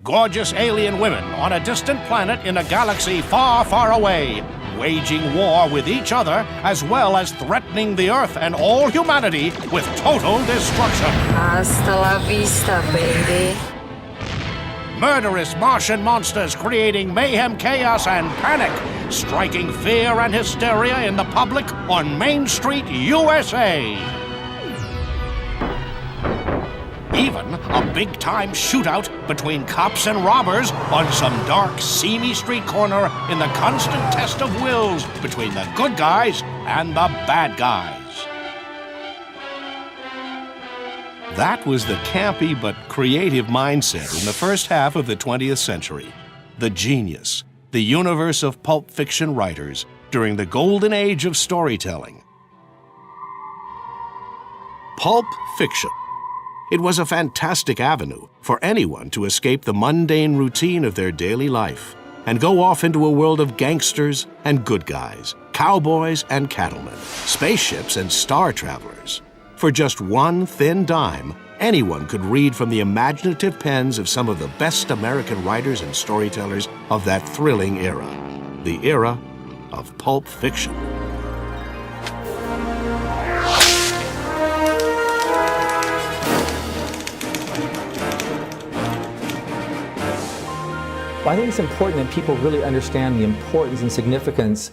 Gorgeous alien women on a distant planet in a galaxy far, far away, waging war with each other as well as threatening the Earth and all humanity with total destruction. Hasta la vista, baby. Murderous Martian monsters creating mayhem, chaos, and panic, striking fear and hysteria in the public on Main Street, USA. Even a big-time shootout between cops and robbers on some dark, seamy street corner in the constant test of wills between the good guys and the bad guys. That was the campy but creative mindset in the first half of the 20th century. The genius, the universe of pulp fiction writers during the golden age of storytelling. Pulp fiction. It was a fantastic avenue for anyone to escape the mundane routine of their daily life and go off into a world of gangsters and good guys, cowboys and cattlemen, spaceships and star travelers. For just one thin dime, anyone could read from the imaginative pens of some of the best American writers and storytellers of that thrilling era, the era of pulp fiction. Well, I think it's important that people really understand the importance and significance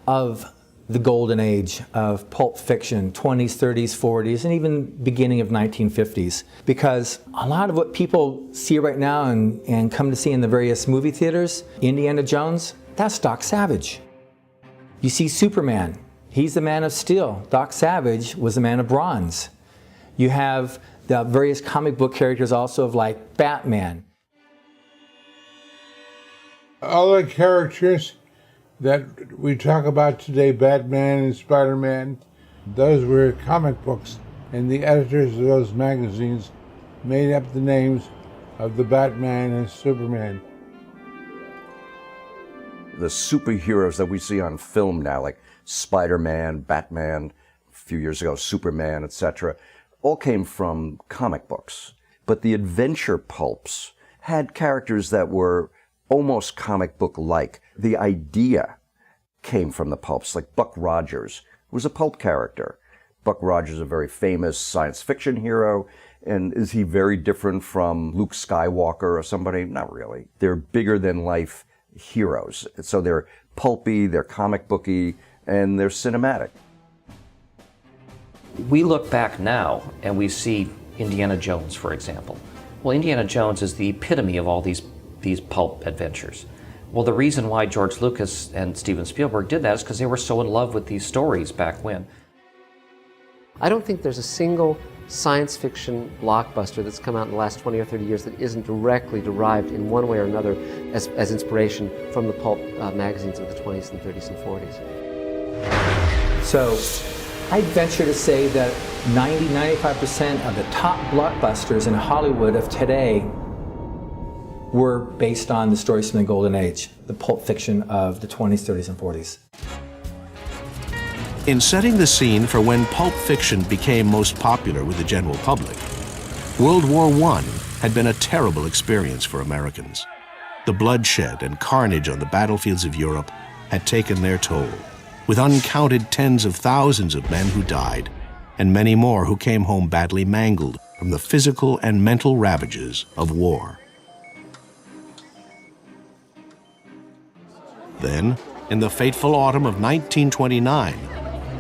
of the golden age of pulp fiction, 20s, 30s, 40s, and even beginning of 1950s. Because a lot of what people see right now and come to see in the various movie theaters, Indiana Jones, that's Doc Savage. You see Superman, he's the Man of Steel. Doc Savage was the Man of Bronze. You have the various comic book characters also of like Batman. All the characters that we talk about today, Batman and Spider-Man, those were comic books, and the editors of those magazines made up the names of the Batman and Superman. The superheroes that we see on film now, like Spider-Man, Batman, a few years ago, Superman, etc., all came from comic books. But the adventure pulps had characters that were almost comic book-like. The idea came from the pulps, like Buck Rogers was a pulp character. Buck Rogers is a very famous science fiction hero, and is he very different from Luke Skywalker or somebody? Not really. They're bigger-than-life heroes. So they're pulpy, they're comic booky, and they're cinematic. We look back now and we see Indiana Jones, for example. Well, Indiana Jones is the epitome of all these pulp adventures. Well, the reason why George Lucas and Steven Spielberg did that is because they were so in love with these stories back when. I don't think there's a single science fiction blockbuster that's come out in the last 20 or 30 years that isn't directly derived in one way or another as inspiration from the pulp magazines of the 20s and 30s and 40s. So I'd venture to say that 90-95% of the top blockbusters in Hollywood of today were based on the stories from the Golden Age, the pulp fiction of the 20s, 30s, and 40s. In setting the scene for when pulp fiction became most popular with the general public, World War I had been a terrible experience for Americans. The bloodshed and carnage on the battlefields of Europe had taken their toll, with uncounted tens of thousands of men who died, and many more who came home badly mangled from the physical and mental ravages of war. Then, in the fateful autumn of 1929,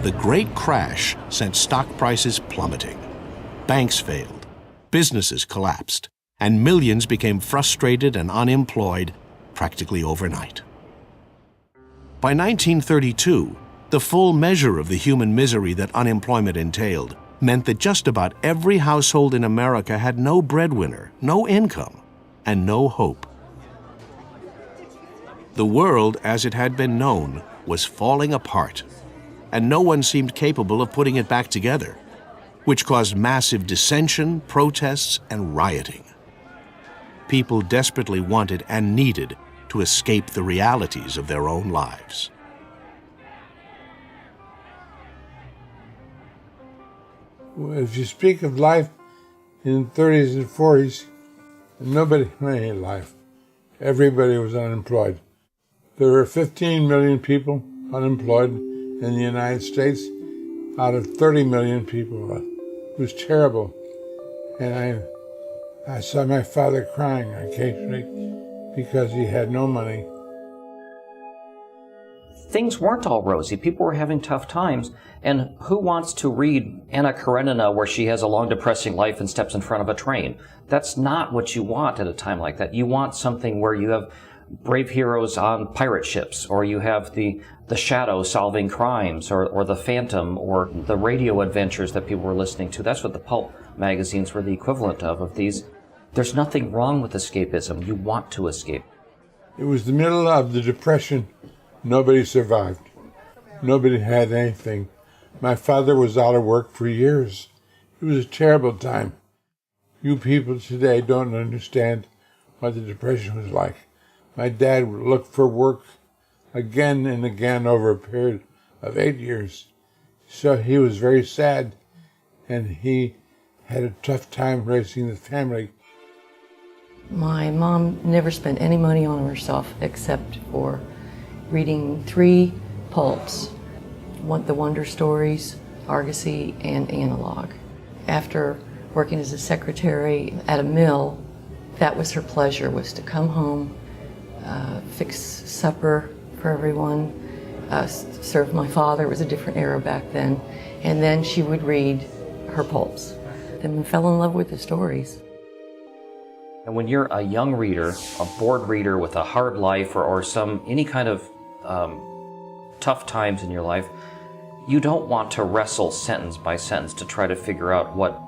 the Great Crash sent stock prices plummeting. Banks failed, businesses collapsed, and millions became frustrated and unemployed practically overnight. By 1932, the full measure of the human misery that unemployment entailed meant that just about every household in America had no breadwinner, no income, and no hope. The world, as it had been known, was falling apart, and no one seemed capable of putting it back together, which caused massive dissension, protests, and rioting. People desperately wanted and needed to escape the realities of their own lives. If you speak of life in the 30s and 40s, Nobody made a life. Everybody was unemployed. There were 15 million people unemployed in the United States out of 30 million people. It was terrible. And I saw my father crying occasionally because he had no money. Things weren't all rosy. People were having tough times. And who wants to read Anna Karenina where she has a long, depressing life and steps in front of a train? That's not what you want at a time like that. You want something where you have brave heroes on pirate ships, or you have the Shadow solving crimes, or the Phantom, or the radio adventures that people were listening to. That's what the pulp magazines were the equivalent of these. There's nothing wrong with escapism. You want to escape. It was the middle of the Depression. Nobody survived. Nobody had anything. My father was out of work for years. It was a terrible time. You people today don't understand what the Depression was like. My dad would look for work again and again over a period of 8 years. So he was very sad, and he had a tough time raising the family. My mom never spent any money on herself except for reading 3 pulps, the Wonder Stories, Argosy, and Analog. After working as a secretary at a mill, that was her pleasure, was to come home, fix supper for everyone, serve my father. It was a different era back then. And then she would read her pulps. And fell in love with the stories. And when you're a young reader, a bored reader with a hard life, or any kind of tough times in your life, you don't want to wrestle sentence by sentence to try to figure out what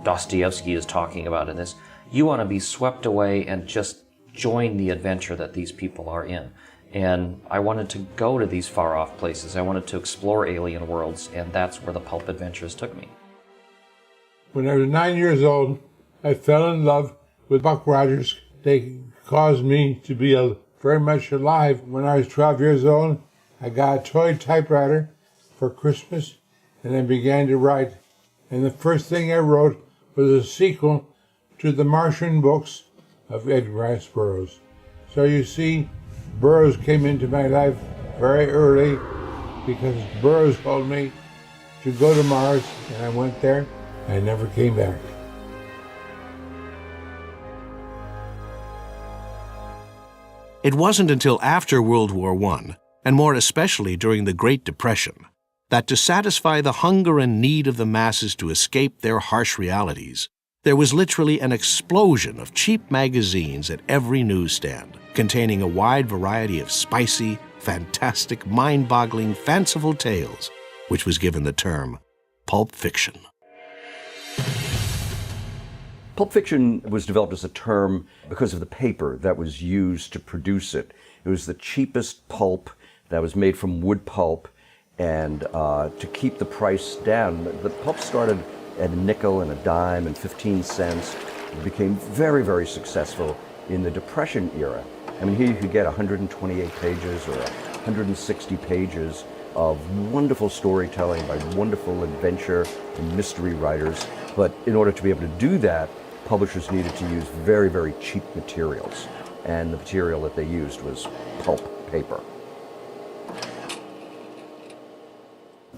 Dostoevsky is talking about in this. You want to be swept away and just join the adventure that these people are in. And I wanted to go to these far-off places. I wanted to explore alien worlds, and that's where the pulp adventures took me. When I was 9 years old, I fell in love with Buck Rogers. They caused me to be very much alive. When I was 12 years old, I got a toy typewriter for Christmas, and I began to write. And the first thing I wrote was a sequel to the Martian books of Edgar Rice Burroughs. So you see, Burroughs came into my life very early because Burroughs told me to go to Mars, and I went there. I never came back. It wasn't until after World War I, and more especially during the Great Depression, that to satisfy the hunger and need of the masses to escape their harsh realities, there was literally an explosion of cheap magazines at every newsstand, containing a wide variety of spicy, fantastic, mind-boggling, fanciful tales, which was given the term pulp fiction. Pulp fiction was developed as a term because of the paper that was used to produce it. It was the cheapest pulp that was made from wood pulp, and to keep the price down, the pulp started at a nickel and a dime and 15 cents. It became very, very successful in the Depression era. I mean, here you could get 128 pages or 160 pages of wonderful storytelling by wonderful adventure and mystery writers. But in order to be able to do that, publishers needed to use very, very cheap materials. And the material that they used was pulp paper.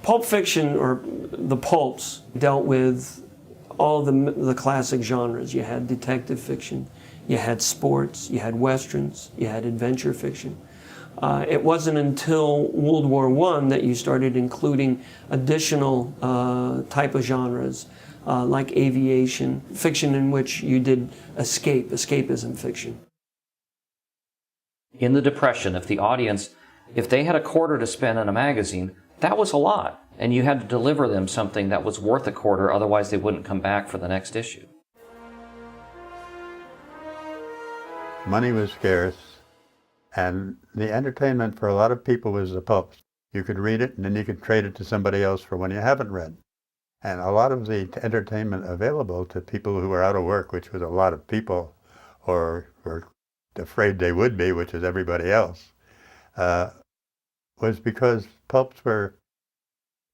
Pulp fiction, or the pulps, dealt with all the classic genres. You had detective fiction, you had sports, you had westerns, you had adventure fiction. It wasn't until World War I that you started including additional type of genres, like aviation, fiction in which you did escapism fiction. In the Depression, if they had a quarter to spend on a magazine, that was a lot. And you had to deliver them something that was worth a quarter, otherwise they wouldn't come back for the next issue. Money was scarce, and the entertainment for a lot of people was the pulps. You could read it, and then you could trade it to somebody else for when you haven't read. And a lot of the entertainment available to people who were out of work, which was a lot of people, or were afraid they would be, which is everybody else, was because pulps were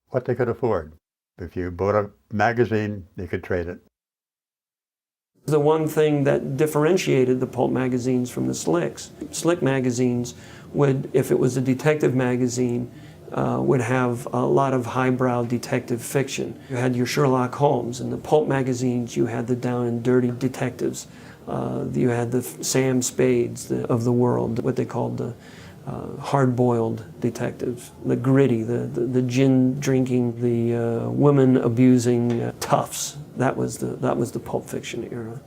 what they could afford. If you bought a magazine, you could trade it. The one thing that differentiated the pulp magazines from the slicks. Slick magazines would, if it was a detective magazine, would have a lot of highbrow detective fiction. You had your Sherlock Holmes. In the pulp magazines, you had the down and dirty detectives. You had the Sam Spades of the world, what they called the hard-boiled detectives, the gritty, the gin-drinking, the woman-abusing toughs. That was the pulp fiction era.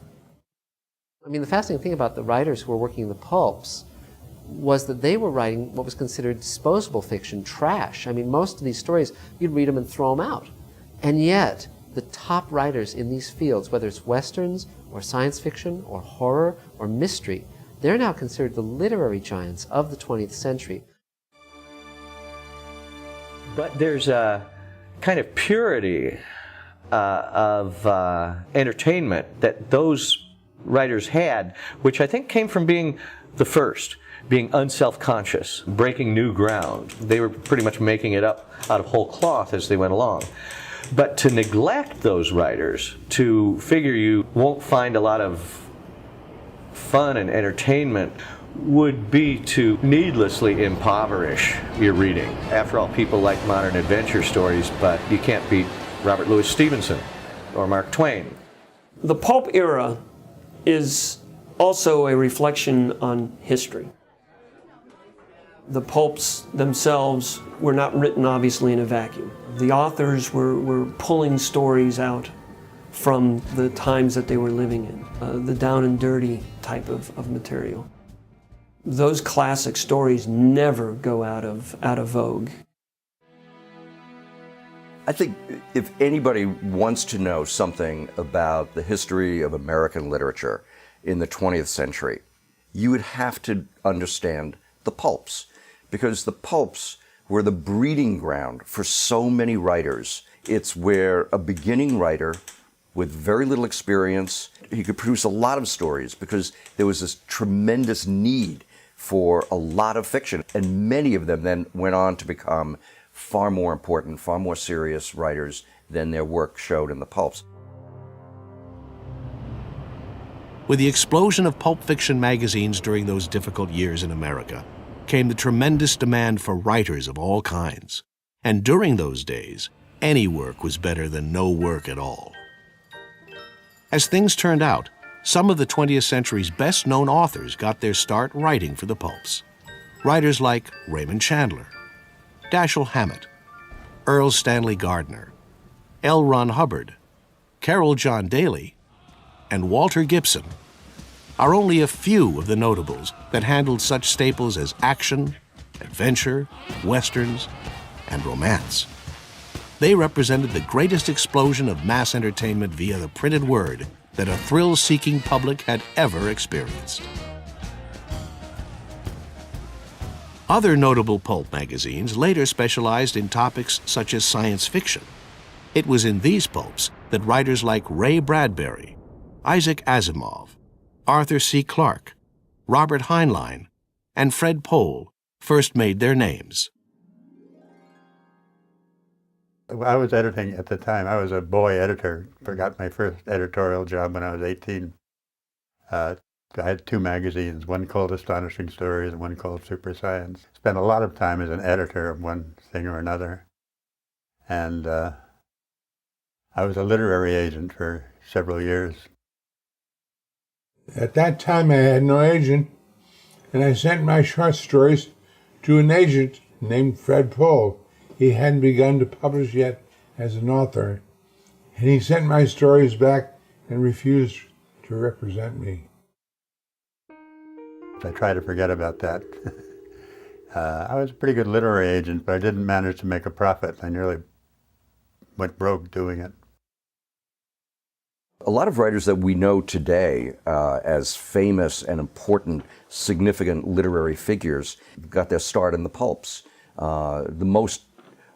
I mean, the fascinating thing about the writers who were working in the pulps was that they were writing what was considered disposable fiction, trash. I mean, most of these stories, you'd read them and throw them out. And yet, the top writers in these fields, whether it's westerns or science fiction or horror or mystery, they're now considered the literary giants of the 20th century. But there's a kind of purity of entertainment that those writers had, which I think came from being the first, being unself-conscious, breaking new ground. They were pretty much making it up out of whole cloth as they went along. But to neglect those writers, to figure you won't find a lot of fun and entertainment, would be to needlessly impoverish your reading. After all, people like modern adventure stories, but you can't beat Robert Louis Stevenson or Mark Twain. The pulp era is also a reflection on history. The pulps themselves were not written, obviously, in a vacuum. The authors were pulling stories out from the times that they were living in, the down and dirty type of material. Those classic stories never go out of vogue. I think if anybody wants to know something about the history of American literature in the 20th century, you would have to understand the pulps, because the pulps were the breeding ground for so many writers. It's where a beginning writer with very little experience, he could produce a lot of stories because there was this tremendous need for a lot of fiction. And many of them then went on to become far more important, far more serious writers than their work showed in the pulps. With the explosion of pulp fiction magazines during those difficult years in America came the tremendous demand for writers of all kinds. And during those days, any work was better than no work at all. As things turned out, some of the 20th century's best-known authors got their start writing for the pulps. Writers like Raymond Chandler, Dashiell Hammett, Earl Stanley Gardner, L. Ron Hubbard, Carroll John Daly, and Walter Gibson are only a few of the notables that handled such staples as action, adventure, westerns, and romance. They represented the greatest explosion of mass entertainment via the printed word that a thrill-seeking public had ever experienced. Other notable pulp magazines later specialized in topics such as science fiction. It was in these pulps that writers like Ray Bradbury, Isaac Asimov, Arthur C. Clarke, Robert Heinlein, and Fred Pohl first made their names. I was editing at the time. I was a boy editor. I got my first editorial job when I was 18. I had two magazines, one called Astonishing Stories and one called Super Science. Spent a lot of time as an editor of one thing or another. And I was a literary agent for several years. At that time, I had no agent, and I sent my short stories to an agent named Fred Pohl. He hadn't begun to publish yet as an author, and he sent my stories back and refused to represent me. I try to forget about that. I was a pretty good literary agent, but I didn't manage to make a profit. I nearly went broke doing it. A lot of writers that we know today as famous and important, significant literary figures got their start in the pulps. The most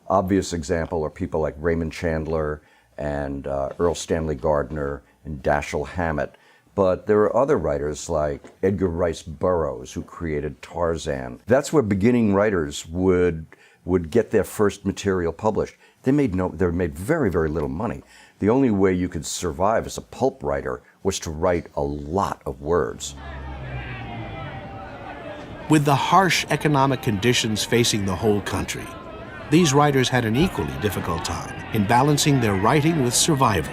obvious example are people like Raymond Chandler and Earl Stanley Gardner and Dashiell Hammett. But there are other writers like Edgar Rice Burroughs, who created Tarzan. That's where beginning writers would get their first material published. They made very, very little money. The only way you could survive as a pulp writer was to write a lot of words. With the harsh economic conditions facing the whole country, these writers had an equally difficult time in balancing their writing with survival.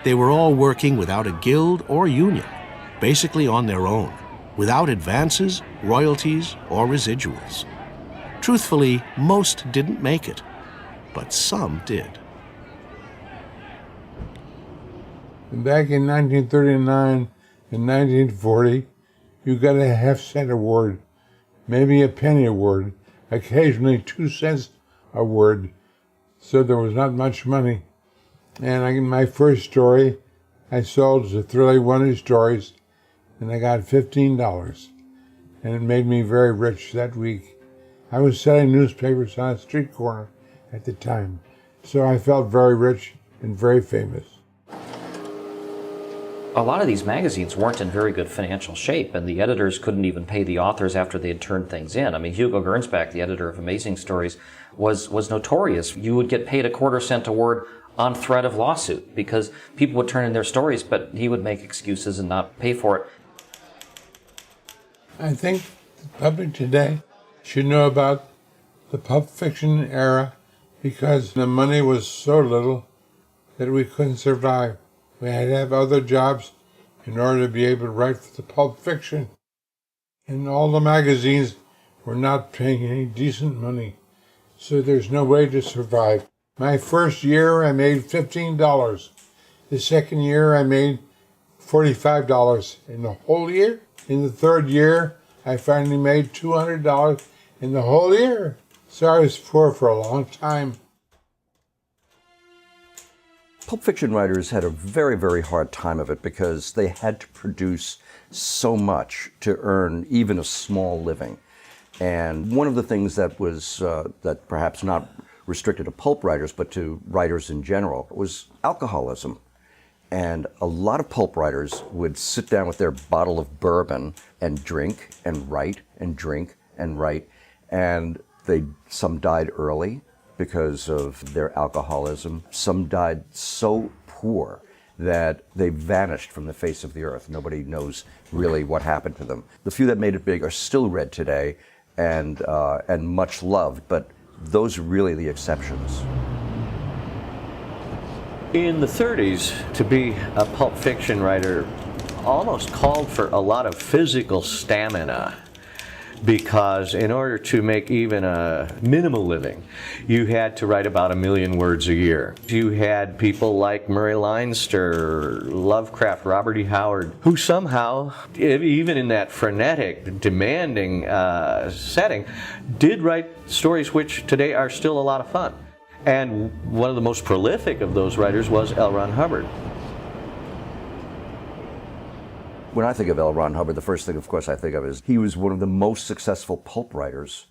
They were all working without a guild or union, basically on their own, without advances, royalties, or residuals. Truthfully, most didn't make it, but some did. Back in 1939 and 1940, you got a half-cent a word, maybe a penny a word, occasionally 2 cents a word, so there was not much money. And my first story I sold to Thrilly Wonder Stories, and I got $15, and it made me very rich that week. I was selling newspapers on a street corner at the time, so I felt very rich and very famous. A lot of these magazines weren't in very good financial shape, and the editors couldn't even pay the authors after they had turned things in. I mean, Hugo Gernsback, the editor of Amazing Stories, was notorious. You would get paid a quarter cent a word on threat of lawsuit because people would turn in their stories, but he would make excuses and not pay for it. I think the public today should know about the pulp fiction era because the money was so little that we couldn't survive. We had to have other jobs in order to be able to write for the pulp fiction. And all the magazines were not paying any decent money, so there's no way to survive. My first year I made $15. The second year I made $45 in the whole year. In the third year I finally made $200 in the whole year. So I was poor for a long time. Pulp fiction writers had a very, very hard time of it because they had to produce so much to earn even a small living. And one of the things that was, that perhaps not restricted to pulp writers, but to writers in general, was alcoholism. And a lot of pulp writers would sit down with their bottle of bourbon and drink and write and drink and write. And some died early because of their alcoholism. Some died so poor that they vanished from the face of the earth. Nobody knows really what happened to them. The few that made it big are still read today and much loved, but those are really the exceptions. In the 30s, to be a pulp fiction writer almost called for a lot of physical stamina, because in order to make even a minimal living, you had to write about 1 million words a year. You had people like Murray Leinster, Lovecraft, Robert E. Howard, who somehow, even in that frenetic, demanding setting, did write stories which today are still a lot of fun. And one of the most prolific of those writers was L. Ron Hubbard. When I think of L. Ron Hubbard, the first thing, of course, I think of is he was one of the most successful pulp writers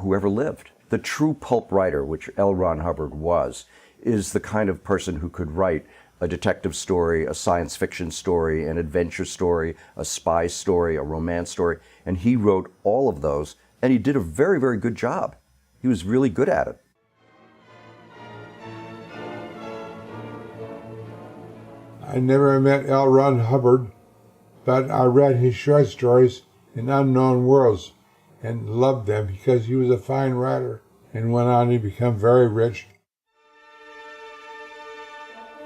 who ever lived. The true pulp writer, which L. Ron Hubbard was, is the kind of person who could write a detective story, a science fiction story, an adventure story, a spy story, a romance story, and he wrote all of those, and he did a very, very good job. He was really good at it. I never met L. Ron Hubbard, but I read his short stories in Unknown Worlds and loved them because he was a fine writer and went on to become very rich.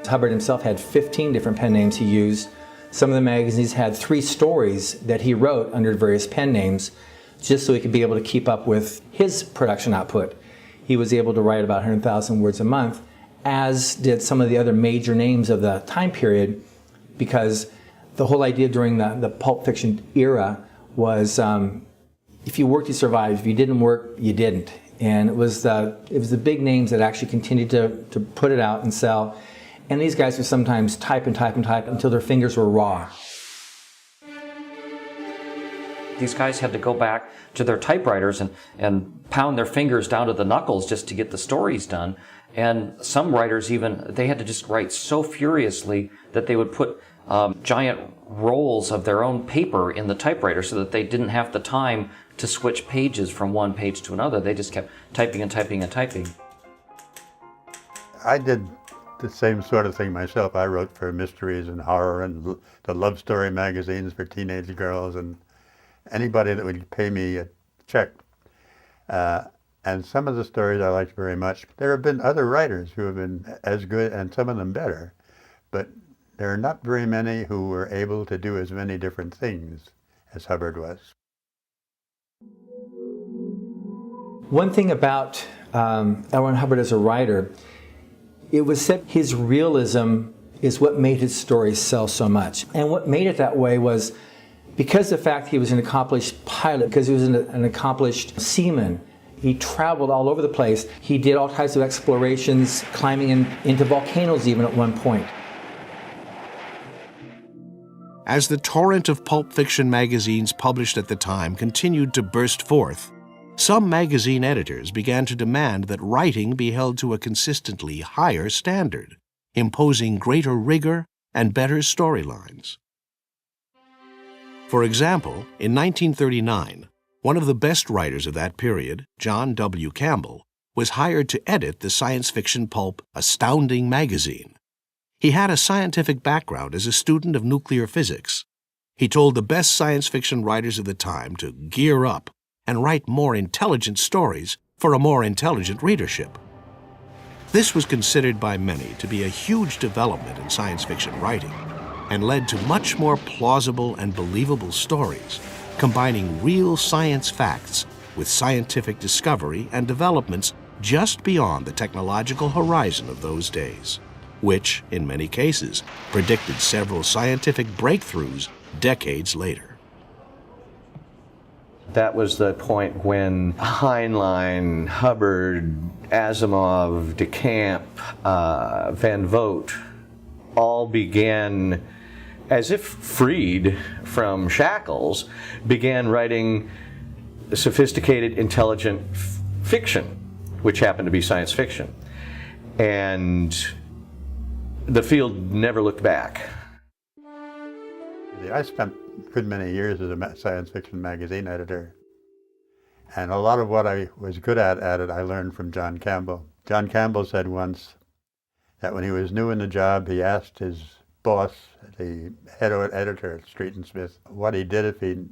Hubbard himself had 15 different pen names he used. Some of the magazines had 3 stories that he wrote under various pen names just so he could be able to keep up with his production output. He was able to write about 100,000 words a month, as did some of the other major names of the time period, because the whole idea during the pulp fiction era was if you worked, you survived. If you didn't work, you didn't. And it was the big names that actually continued to put it out and sell. And these guys would sometimes type and type and type until their fingers were raw. These guys had to go back to their typewriters and pound their fingers down to the knuckles just to get the stories done. And some writers even, they had to just write so furiously that they would put giant rolls of their own paper in the typewriter so that they didn't have the time to switch pages from one page to another. They just kept typing and typing and typing. I did the same sort of thing myself. I wrote for mysteries and horror and the love story magazines for teenage girls and anybody that would pay me a check. And some of the stories I liked very much. There have been other writers who have been as good and some of them better, but there are not very many who were able to do as many different things as Hubbard was. One thing about L. Ron Hubbard as a writer, it was said his realism is what made his stories sell so much. And what made it that way was because of the fact he was an accomplished pilot, because he was an accomplished seaman. He traveled all over the place. He did all types of explorations, climbing into volcanoes even at one point. As the torrent of pulp fiction magazines published at the time continued to burst forth, some magazine editors began to demand that writing be held to a consistently higher standard, imposing greater rigor and better storylines. For example, in 1939, one of the best writers of that period, John W. Campbell, was hired to edit the science fiction pulp Astounding magazine. He had a scientific background as a student of nuclear physics. He told the best science fiction writers of the time to gear up and write more intelligent stories for a more intelligent readership. This was considered by many to be a huge development in science fiction writing and led to much more plausible and believable stories, combining real science facts with scientific discovery and developments just beyond the technological horizon of those days, which, in many cases, predicted several scientific breakthroughs decades later. That was the point when Heinlein, Hubbard, Asimov, DeCamp, Van Vogt all began, as if freed from shackles, began writing sophisticated, intelligent fiction, which happened to be science fiction. And the field never looked back. I spent a good many years as a science fiction magazine editor. And a lot of what I was good at it, I learned from John Campbell. John Campbell said once that when he was new in the job, he asked his boss, the head editor at Street and Smith, what he did if he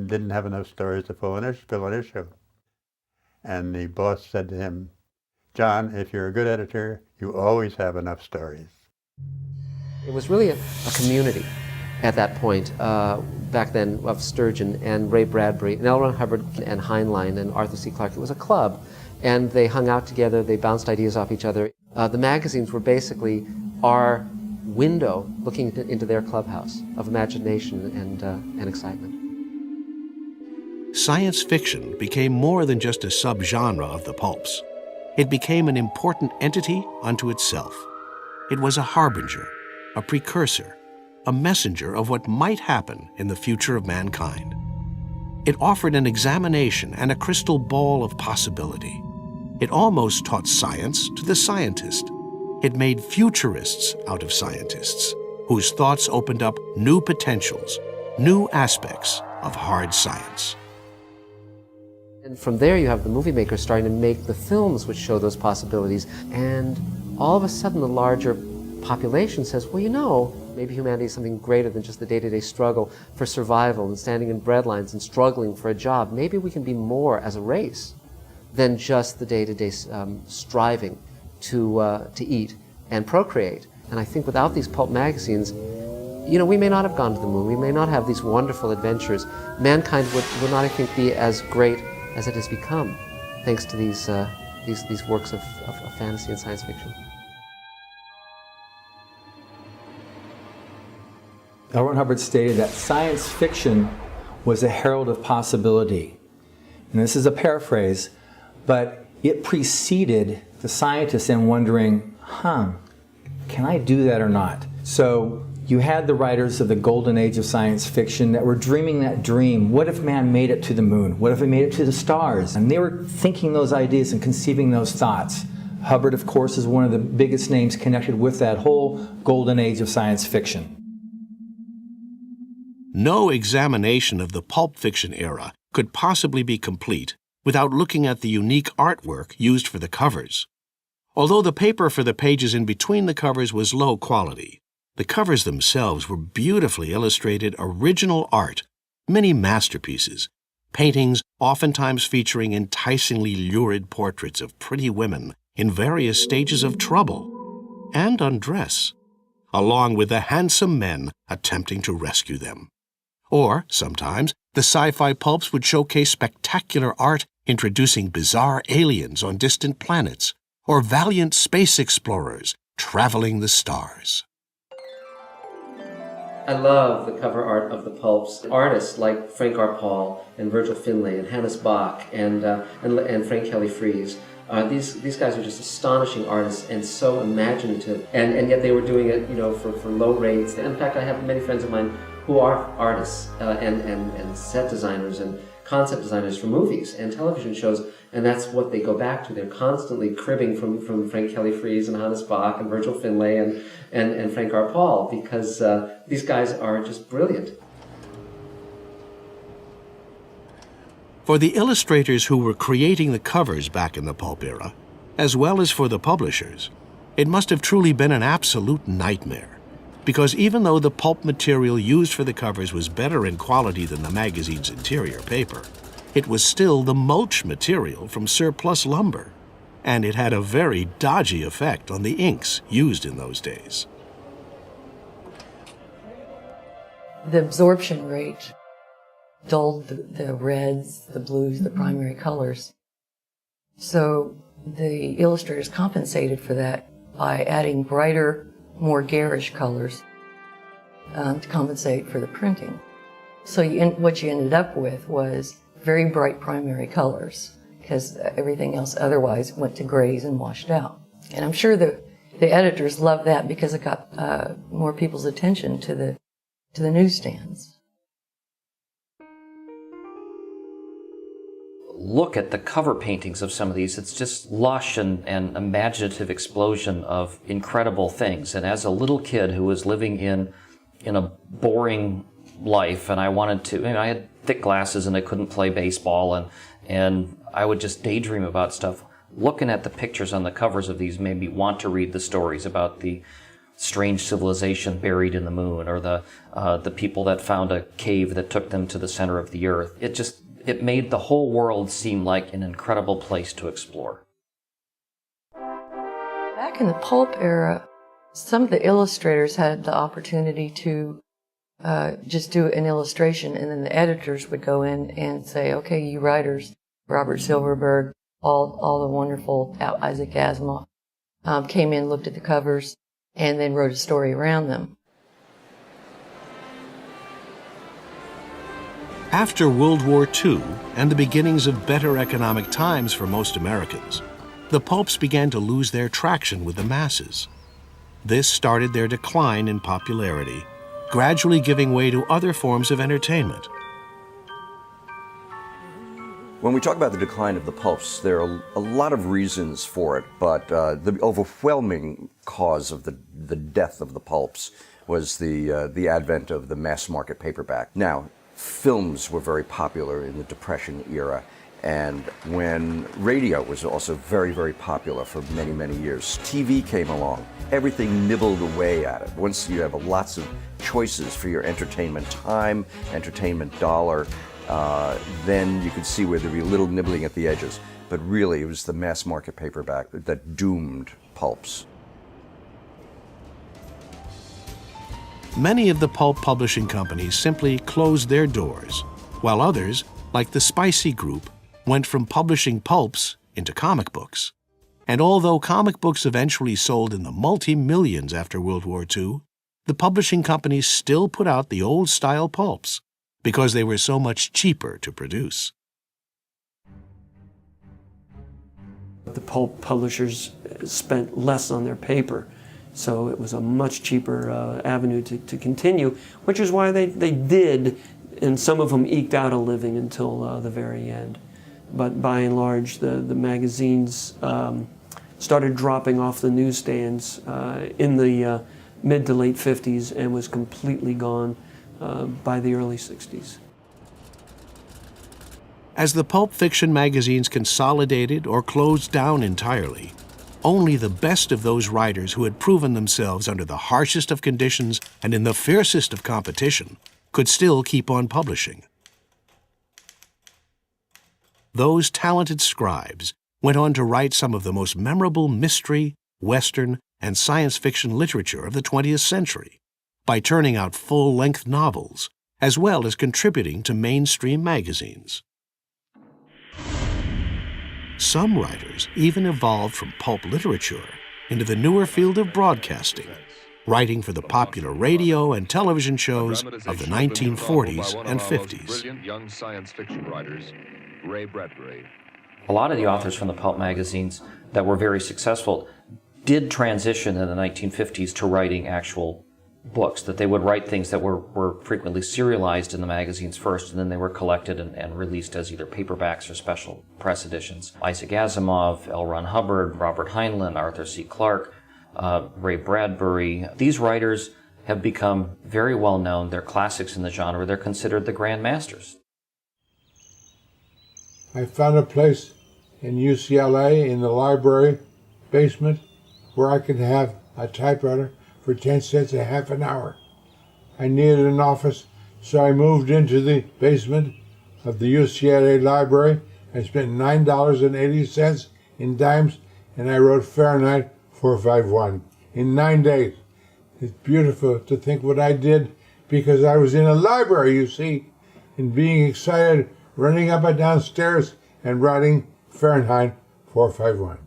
didn't have enough stories to fill an issue. And the boss said to him, "John, if you're a good editor, you always have enough stories." It was really a community at that point, back then, of Sturgeon and Ray Bradbury and L. Ron Hubbard and Heinlein and Arthur C. Clarke. It was a club, and they hung out together, they bounced ideas off each other. The magazines were basically our window looking into their clubhouse of imagination and excitement. Science fiction became more than just a subgenre of the pulps. It became an important entity unto itself. It was a harbinger, a precursor, a messenger of what might happen in the future of mankind. It offered an examination and a crystal ball of possibility. It almost taught science to the scientist. It made futurists out of scientists, whose thoughts opened up new potentials, new aspects of hard science. And from there you have the movie makers starting to make the films which show those possibilities, and all of a sudden the larger population says, well, you know, maybe humanity is something greater than just the day-to-day struggle for survival and standing in breadlines and struggling for a job. Maybe we can be more as a race than just the day-to-day striving to eat and procreate. And I think without these pulp magazines, you know, we may not have gone to the moon. We may not have these wonderful adventures. Mankind would not, I think, be as great as it has become, thanks to these works of fantasy and science fiction. L. Ron Hubbard stated that science fiction was a herald of possibility. And this is a paraphrase, but it preceded the scientists in wondering, can I do that or not? So you had the writers of the golden age of science fiction that were dreaming that dream. What if man made it to the moon? What if it made it to the stars? And they were thinking those ideas and conceiving those thoughts. Hubbard, of course, is one of the biggest names connected with that whole golden age of science fiction. No examination of the pulp fiction era could possibly be complete without looking at the unique artwork used for the covers. Although the paper for the pages in between the covers was low quality, the covers themselves were beautifully illustrated original art, many masterpieces, paintings oftentimes featuring enticingly lurid portraits of pretty women in various stages of trouble and undress, along with the handsome men attempting to rescue them. Or, sometimes, the sci-fi pulps would showcase spectacular art introducing bizarre aliens on distant planets, or valiant space explorers traveling the stars. I love the cover art of the pulps. Artists like Frank R. Paul and Virgil Finlay and Hannes Bach and Frank Kelly Freas. These guys are just astonishing artists and so imaginative, and yet they were doing it, for low rates. In fact, I have many friends of mine who are artists and set designers and concept designers for movies and television shows, and that's what they go back to. They're constantly cribbing from Frank Kelly Freas and Hannes Bach and Virgil Finlay and Frank R. Paul, because these guys are just brilliant. For the illustrators who were creating the covers back in the pulp era, as well as for the publishers, it must have truly been an absolute nightmare. Because even though the pulp material used for the covers was better in quality than the magazine's interior paper, it was still the mulch material from surplus lumber, and it had a very dodgy effect on the inks used in those days. The absorption rate dulled the reds, the blues, the primary colors. So the illustrators compensated for that by adding brighter, more garish colors to compensate for the printing. So what you ended up with was very bright primary colors, because everything else otherwise went to grays and washed out. And I'm sure the editors loved that because it got more people's attention to the newsstands. Look at the cover paintings of some of these. It's just lush and imaginative explosion of incredible things. And as a little kid who was living in a boring life, and I wanted to, I had thick glasses and I couldn't play baseball, and I would just daydream about stuff. Looking at the pictures on the covers of these made me want to read the stories about the strange civilization buried in the moon, or the people that found a cave that took them to the center of the earth. It made the whole world seem like an incredible place to explore. Back in the pulp era, some of the illustrators had the opportunity to just do an illustration, and then the editors would go in and say, okay, you writers, Robert Silverberg, all the wonderful Isaac Asimov, came in, looked at the covers, and then wrote a story around them. After World War II and the beginnings of better economic times for most Americans, the pulps began to lose their traction with the masses. This started their decline in popularity, gradually giving way to other forms of entertainment. When we talk about the decline of the pulps, there are a lot of reasons for it, but the overwhelming cause of the death of the pulps was the advent of the mass market paperback. Now, films were very popular in the Depression era, and when radio was also very, very popular for many, many years. TV came along. Everything nibbled away at it. Once you have lots of choices for your entertainment time, entertainment dollar, then you could see where there'd be a little nibbling at the edges. But really, it was the mass market paperback that doomed pulps. Many of the pulp publishing companies simply closed their doors, while others, like the Spicy Group, went from publishing pulps into comic books. And although comic books eventually sold in the multi-millions after World War II, the publishing companies still put out the old-style pulps because they were so much cheaper to produce. The pulp publishers spent less on their paper, so it was a much cheaper avenue to continue, which is why they did, and some of them eked out a living until the very end. But by and large, the magazines started dropping off the newsstands in the mid to late 50s and was completely gone by the early 60s. As the pulp fiction magazines consolidated or closed down entirely, only the best of those writers who had proven themselves under the harshest of conditions and in the fiercest of competition could still keep on publishing. Those talented scribes went on to write some of the most memorable mystery, Western, and science fiction literature of the 20th century by turning out full-length novels, as well as contributing to mainstream magazines. Some writers even evolved from pulp literature into the newer field of broadcasting, writing for the popular radio and television shows of the 1940s and 50s. Brilliant young science fiction writers, Ray Bradbury. A lot of the authors from the pulp magazines that were very successful did transition in the 1950s to writing actual books, that they would write things that were frequently serialized in the magazines first, and then they were collected and released as either paperbacks or special press editions. Isaac Asimov, L. Ron Hubbard, Robert Heinlein, Arthur C. Clarke, Ray Bradbury. These writers have become very well known. They're classics in the genre. They're considered the grand masters. I found a place in UCLA in the library basement where I could have a typewriter for 10 cents a half an hour. I needed an office, so I moved into the basement of the UCLA library. I spent $9.80 in dimes, and I wrote Fahrenheit 451 in 9 days. It's beautiful to think what I did because I was in a library, you see, and being excited, running up and down stairs and writing Fahrenheit 451.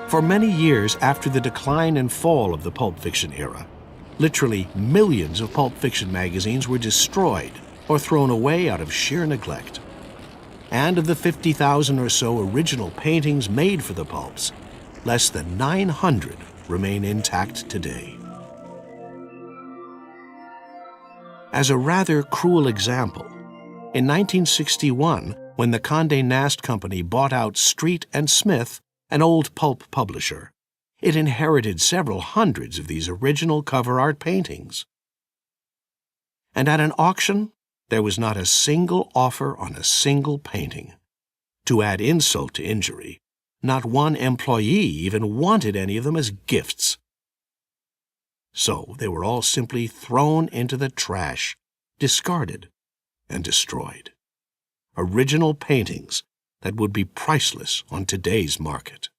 For many years after the decline and fall of the pulp fiction era, literally millions of pulp fiction magazines were destroyed or thrown away out of sheer neglect. And of the 50,000 or so original paintings made for the pulps, less than 900 remain intact today. As a rather cruel example, in 1961, when the Condé Nast Company bought out Street and Smith, an old pulp publisher, it inherited several hundreds of these original cover art paintings. And at an auction, there was not a single offer on a single painting. To add insult to injury, not one employee even wanted any of them as gifts. So they were all simply thrown into the trash, discarded, and destroyed. Original paintings that would be priceless on today's market.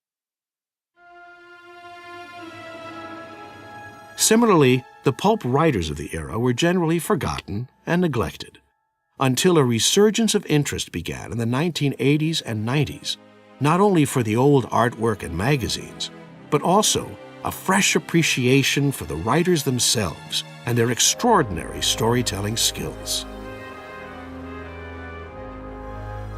Similarly, the pulp writers of the era were generally forgotten and neglected, until a resurgence of interest began in the 1980s and 90s, not only for the old artwork and magazines, but also a fresh appreciation for the writers themselves and their extraordinary storytelling skills.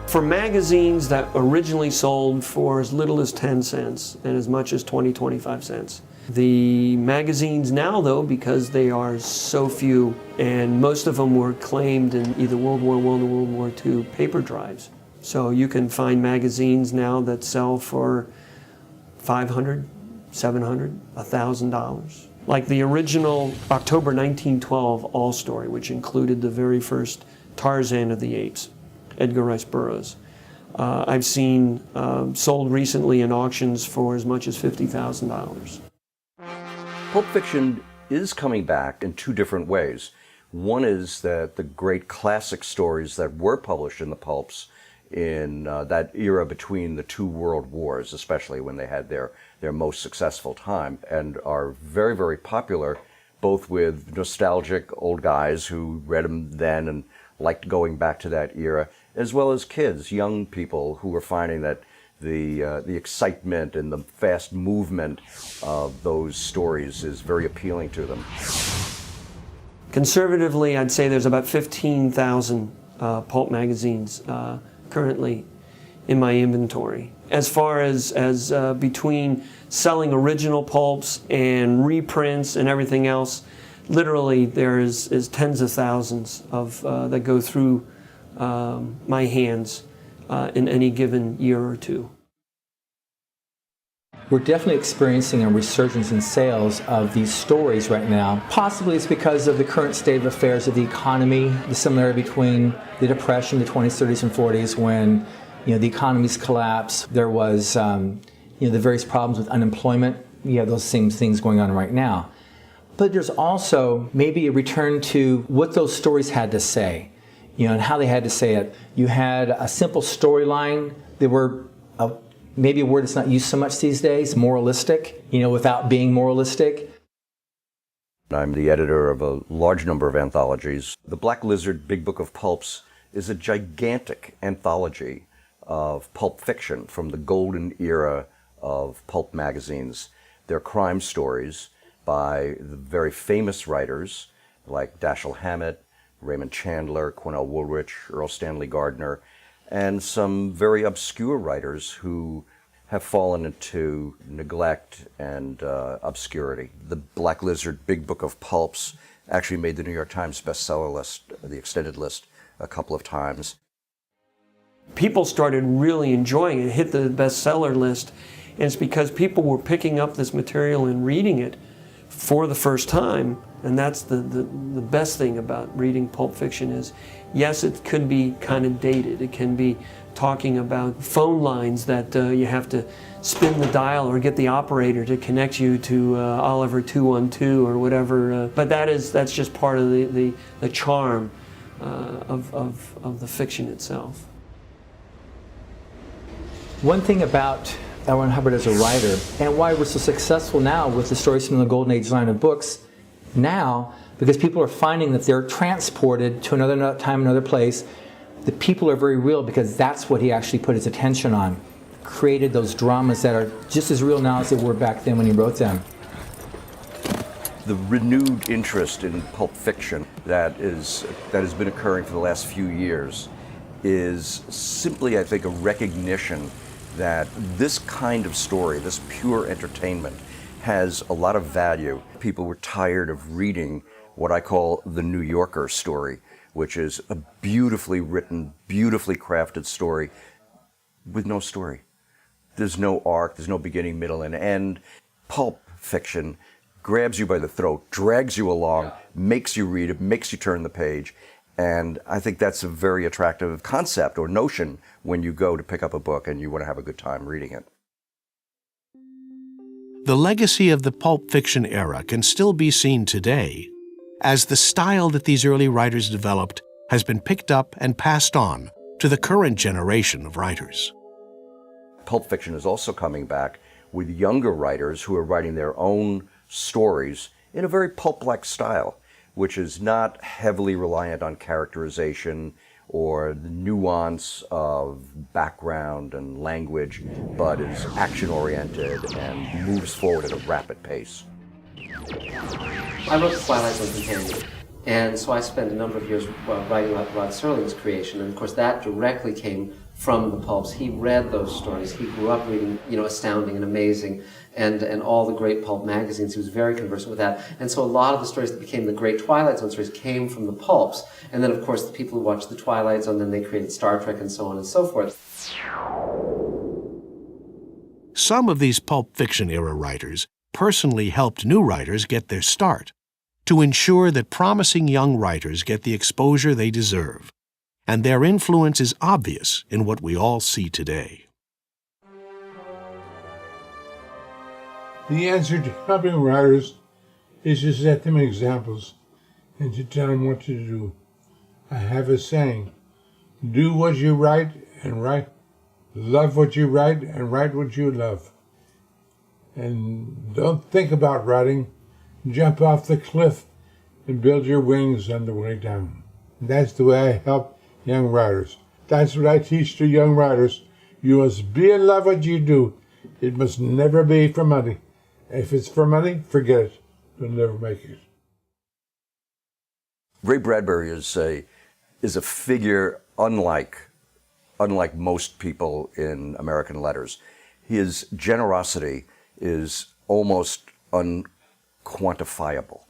For magazines that originally sold for as little as 10 cents and as much as 20, 25 cents. The magazines now, though, because they are so few, and most of them were claimed in either World War I or World War II paper drives. So you can find magazines now that sell for $500, $700, $1,000. Like the original October 1912 All Story, which included the very first Tarzan of the Apes, Edgar Rice Burroughs. I've seen sold recently in auctions for as much as $50,000. Pulp fiction is coming back in two different ways. One is that the great classic stories that were published in the pulps in that era between the two world wars, especially when they had their most successful time, and are very, very popular, both with nostalgic old guys who read them then and liked going back to that era, as well as kids, young people who were finding that the excitement and the fast movement of those stories is very appealing to them. Conservatively, I'd say there's about 15,000 pulp magazines currently in my inventory. As far as between selling original pulps and reprints and everything else, literally there is tens of thousands of that go through my hands in any given year or two. We're definitely experiencing a resurgence in sales of these stories right now. Possibly it's because of the current state of affairs of the economy, the similarity between the Depression, the 20s, 30s, and 40s, when The economy's collapse. There was, the various problems with unemployment. You have those same things going on right now. But there's also maybe a return to what those stories had to say, and how they had to say it. You had a simple storyline. They were maybe a word that's not used so much these days, moralistic, without being moralistic. I'm the editor of a large number of anthologies. The Black Lizard Big Book of Pulps is a gigantic anthology of pulp fiction from the golden era of pulp magazines. They're crime stories by the very famous writers like Dashiell Hammett, Raymond Chandler, Cornell Woolrich, Earl Stanley Gardner, and some very obscure writers who have fallen into neglect and obscurity. The Black Lizard Big Book of Pulps actually made the New York Times bestseller list, the extended list, a couple of times. People started really enjoying it, hit the bestseller list, and it's because people were picking up this material and reading it for the first time. And that's the best thing about reading pulp fiction is, yes, it could be kind of dated. It can be talking about phone lines that you have to spin the dial or get the operator to connect you to Oliver 212 or whatever. But that's just part of the charm of the fiction itself. One thing about L. Ron Hubbard as a writer, and why we're so successful now with the stories from the Golden Age line of books, now, because people are finding that they're transported to another time, another place. The people are very real because that's what he actually put his attention on. Created those dramas that are just as real now as they were back then when he wrote them. The renewed interest in pulp fiction that has been occurring for the last few years is simply, I think, a recognition that this kind of story, this pure entertainment, has a lot of value. People were tired of reading what I call the New Yorker story, which is a beautifully written, beautifully crafted story with no story. There's no arc, there's no beginning, middle, and end. Pulp fiction grabs you by the throat, drags you along, makes you read it, makes you turn the page. And I think that's a very attractive concept or notion when you go to pick up a book and you want to have a good time reading it. The legacy of the pulp fiction era can still be seen today, as the style that these early writers developed has been picked up and passed on to the current generation of writers. Pulp fiction is also coming back with younger writers who are writing their own stories in a very pulp-like style, which is not heavily reliant on characterization or the nuance of background and language, but is action-oriented and moves forward at a rapid pace. I wrote the Twilight Zone companion, and so I spent a number of years writing about Rod Serling's creation, and of course that directly came from the pulps. He read those stories. He grew up reading, Astounding and Amazing, and all the great pulp magazines. He was very conversant with that. And so a lot of the stories that became the great Twilight Zone stories came from the pulps. And then, of course, the people who watched the Twilight Zone, then they created Star Trek and so on and so forth. Some of these pulp fiction era writers personally helped new writers get their start to ensure that promising young writers get the exposure they deserve. And their influence is obvious in what we all see today. The answer to helping writers is to set them examples and to tell them what to do. I have a saying, do what you write and write, love what you write and write what you love. And don't think about writing, jump off the cliff and build your wings on the way down. That's the way I help young writers. That's what I teach to young writers. You must be in love with what you do. It must never be for money. If it's for money, forget it. You'll never make it. Ray Bradbury is a figure unlike most people in American letters. His generosity is almost unquantifiable.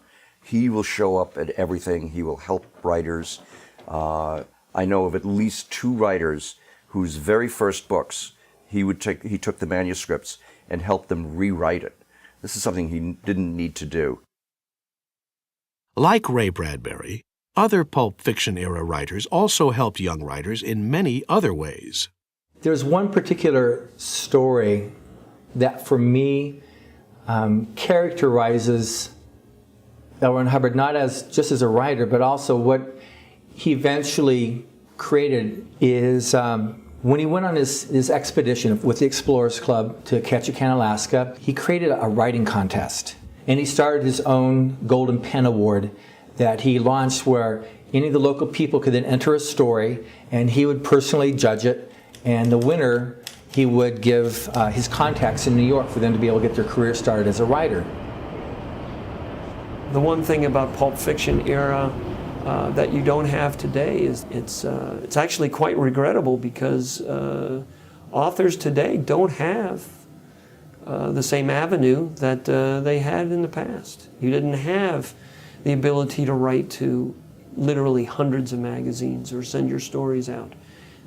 He will show up at everything. He will help writers. I know of at least 2 writers whose very first books he took the manuscripts and helped them rewrite it. This is something he didn't need to do. Like Ray Bradbury, other pulp fiction era writers also helped young writers in many other ways. There's one particular story that for me characterizes L. Ron Hubbard not as just as a writer, but also what he eventually created is when he went on his expedition with the Explorers Club to Ketchikan, Alaska, he created a writing contest. And he started his own Golden Pen Award that he launched where any of the local people could then enter a story and he would personally judge it. And the winner, he would give his contacts in New York for them to be able to get their career started as a writer. The one thing about Pulp Fiction era that you don't have today is it's actually quite regrettable because authors today don't have the same avenue that they had in the past. You didn't have the ability to write to literally hundreds of magazines or send your stories out.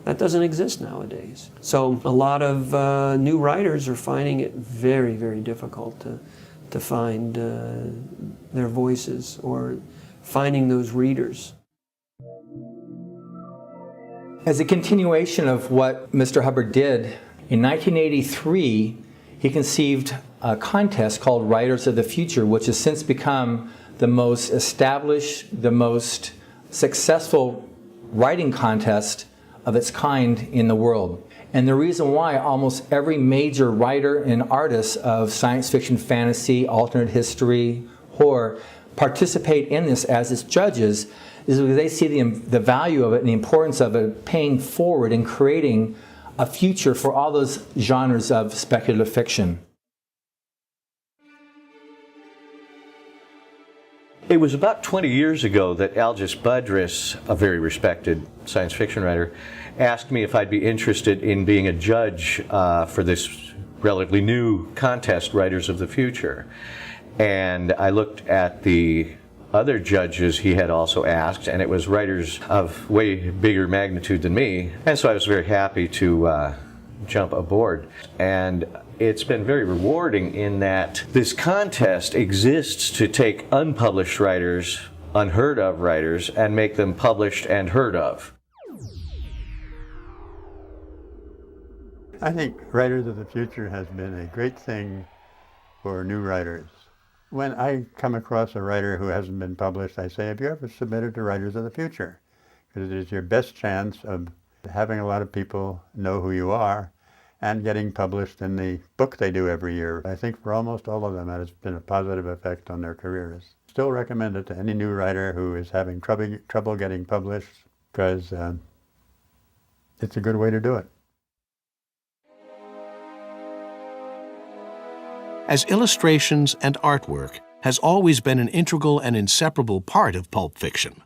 That doesn't exist nowadays. So a lot of new writers are finding it very, very difficult to find their voices or finding those readers. As a continuation of what Mr. Hubbard did, in 1983, he conceived a contest called Writers of the Future, which has since become the most established, the most successful writing contest of its kind in the world. And the reason why almost every major writer and artist of science fiction, fantasy, alternate history, horror participate in this as its judges is because they see the value of it and the importance of it paying forward and creating a future for all those genres of speculative fiction. It was about 20 years ago that Algis Budrys, a very respected science fiction writer, asked me if I'd be interested in being a judge for this relatively new contest, Writers of the Future. And I looked at the other judges he had also asked, and it was writers of way bigger magnitude than me. And so I was very happy to jump aboard. And it's been very rewarding in that this contest exists to take unpublished writers, unheard of writers, and make them published and heard of. I think Writers of the Future has been a great thing for new writers. When I come across a writer who hasn't been published, I say, have you ever submitted to Writers of the Future? Because it is your best chance of having a lot of people know who you are and getting published in the book they do every year. I think for almost all of them that has been a positive effect on their careers. Still recommend it to any new writer who is having trouble getting published because it's a good way to do it. As illustrations and artwork has always been an integral and inseparable part of pulp fiction.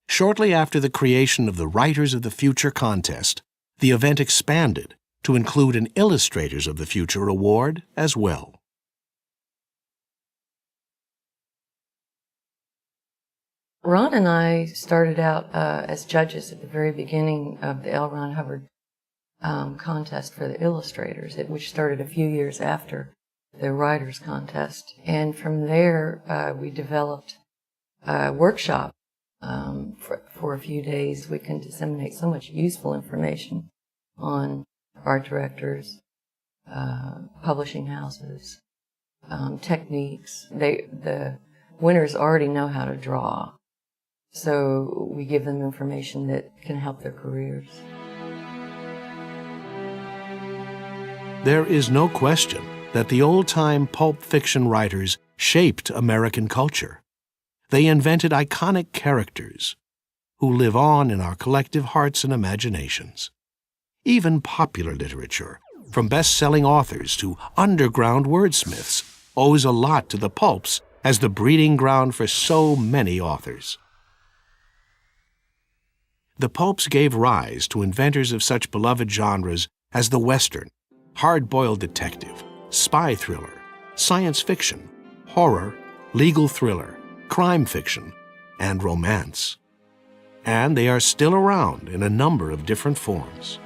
Shortly after the creation of the Writers of the Future contest, the event expanded to include an Illustrators of the Future award as well. Ron and I started out as judges at the very beginning of the L. Ron Hubbard contest for the illustrators, which started a few years after the writers contest. And from there, we developed a workshop for a few days. We can disseminate so much useful information on art directors, publishing houses, techniques. The winners already know how to draw, so we give them information that can help their careers. There is no question that the old-time pulp fiction writers shaped American culture. They invented iconic characters who live on in our collective hearts and imaginations. Even popular literature, from best-selling authors to underground wordsmiths, owes a lot to the pulps as the breeding ground for so many authors. The pulps gave rise to inventors of such beloved genres as the Western, hard-boiled detective, spy thriller, science fiction, horror, legal thriller, crime fiction, and romance. And they are still around in a number of different forms.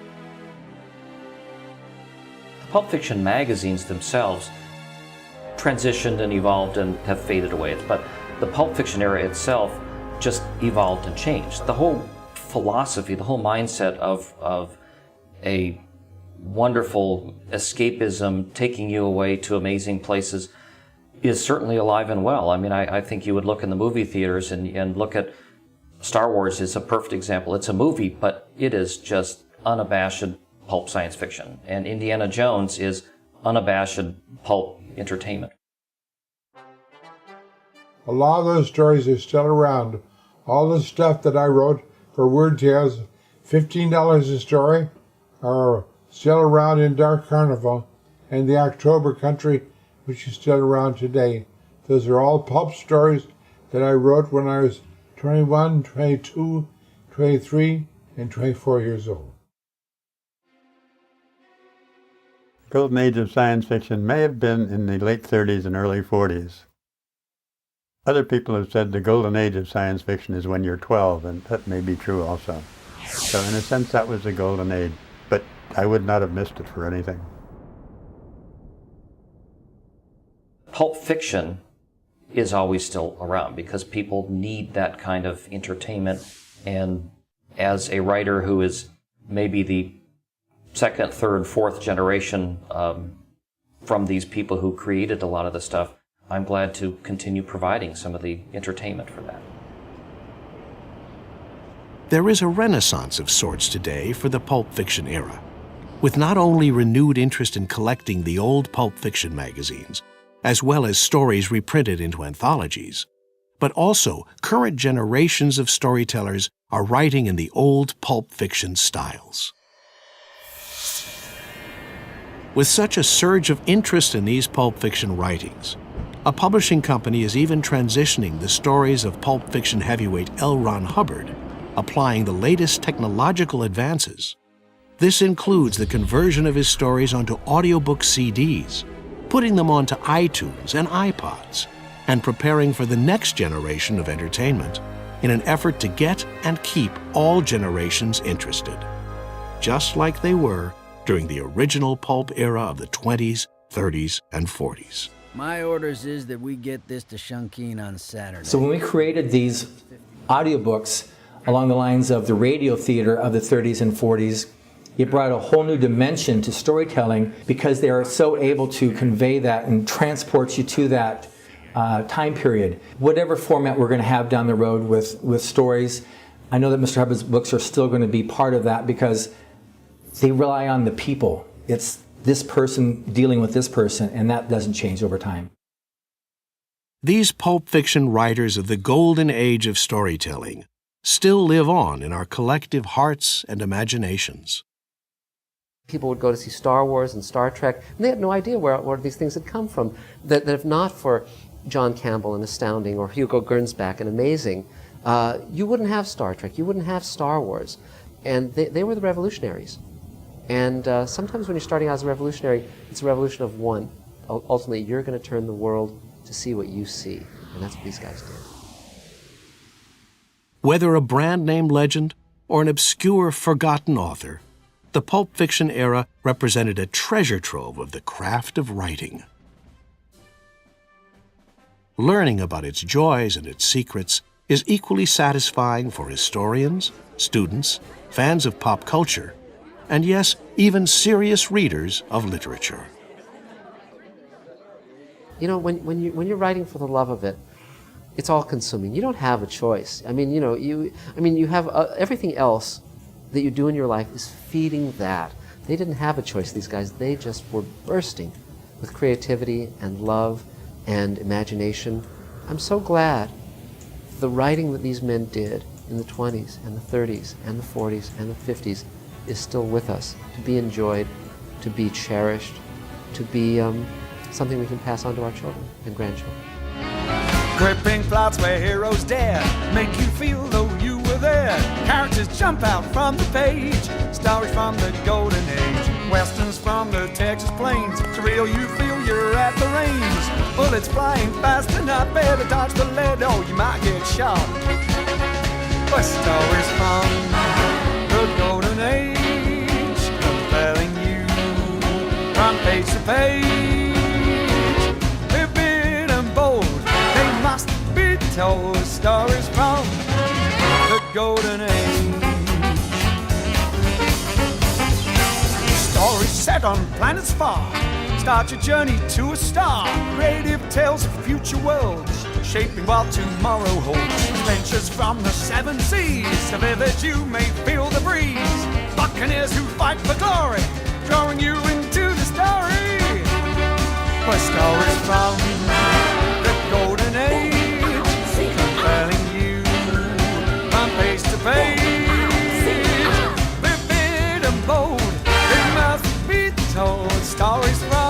The pulp fiction magazines themselves transitioned and evolved and have faded away. But the pulp fiction era itself just evolved and changed. The whole philosophy, the whole mindset of a wonderful escapism, taking you away to amazing places, is certainly alive and well. I mean, I think you would look in the movie theaters and look at Star Wars is a perfect example. It's a movie, but it is just unabashed pulp science fiction. And Indiana Jones is unabashed pulp entertainment. A lot of those stories are still around. All the stuff that I wrote for Word Tales, $15 a story, are still around in Dark Carnival and the October Country, which is still around today. Those are all pulp stories that I wrote when I was 21, 22, 23, and 24 years old. The golden age of science fiction may have been in the late 30s and early 40s. Other people have said the golden age of science fiction is when you're 12, and that may be true also. So in a sense, that was the golden age, but I would not have missed it for anything. Pulp fiction is always still around because people need that kind of entertainment. And as a writer who is maybe the second, third, fourth generation from these people who created a lot of the stuff, I'm glad to continue providing some of the entertainment for that. There is a renaissance of sorts today for the pulp fiction era, with not only renewed interest in collecting the old pulp fiction magazines, as well as stories reprinted into anthologies, but also current generations of storytellers are writing in the old pulp fiction styles. With such a surge of interest in these pulp fiction writings, a publishing company is even transitioning the stories of pulp fiction heavyweight L. Ron Hubbard, applying the latest technological advances. This includes the conversion of his stories onto audiobook CDs, putting them onto iTunes and iPods, and preparing for the next generation of entertainment in an effort to get and keep all generations interested, just like they were during the original pulp era of the 20s, 30s, and 40s. My orders is that we get this to Shunkeen on Saturday. So when we created these audiobooks along the lines of the radio theater of the 30s and 40s, it brought a whole new dimension to storytelling because they are so able to convey that and transport you to that time period. Whatever format we're going to have down the road with stories, I know that Mr. Hubbard's books are still going to be part of that because they rely on the people. It's this person dealing with this person, and that doesn't change over time. These pulp fiction writers of the golden age of storytelling still live on in our collective hearts and imaginations. People would go to see Star Wars and Star Trek, and they had no idea where these things had come from. That if not for John Campbell and Astounding or Hugo Gernsback and Amazing, you wouldn't have Star Trek, you wouldn't have Star Wars. And they were the revolutionaries. And sometimes when you're starting out as a revolutionary, it's a revolution of one. Ultimately, you're going to turn the world to see what you see. And that's what these guys did. Whether a brand-name legend or an obscure, forgotten author, the pulp fiction era represented a treasure trove of the craft of writing. Learning about its joys and its secrets is equally satisfying for historians, students, fans of pop culture, and yes, even serious readers of literature. You know, when you're writing for the love of it, it's all-consuming. You don't have a choice. I mean, you have everything else that you do in your life is feeding that. They didn't have a choice, these guys. They just were bursting with creativity and love and imagination. I'm so glad the writing that these men did in the 20s and the 30s and the 40s and the 50s is still with us, to be enjoyed, to be cherished, to be something we can pass on to our children and grandchildren. Gripping plots where heroes dare make you feel though you were there. Characters jump out from the page, stories from the golden age. Westerns from the Texas plains, surreal you feel you're at the range. Bullets flying fast and I better dodge the lead or you might get shot. But stories from the golden age, compelling you from page to page. Vivid and bold, they must be told. Stories from the golden age. Stories on planets far. Start your journey to a star. Creative tales of future worlds, shaping what tomorrow holds. Adventures from the seven seas, so vivid you may feel the breeze. Buccaneers who fight for glory, drawing you into the story. Where stories from the golden age, compelling you from page to page. Vivid and bold, it must be told. Stories from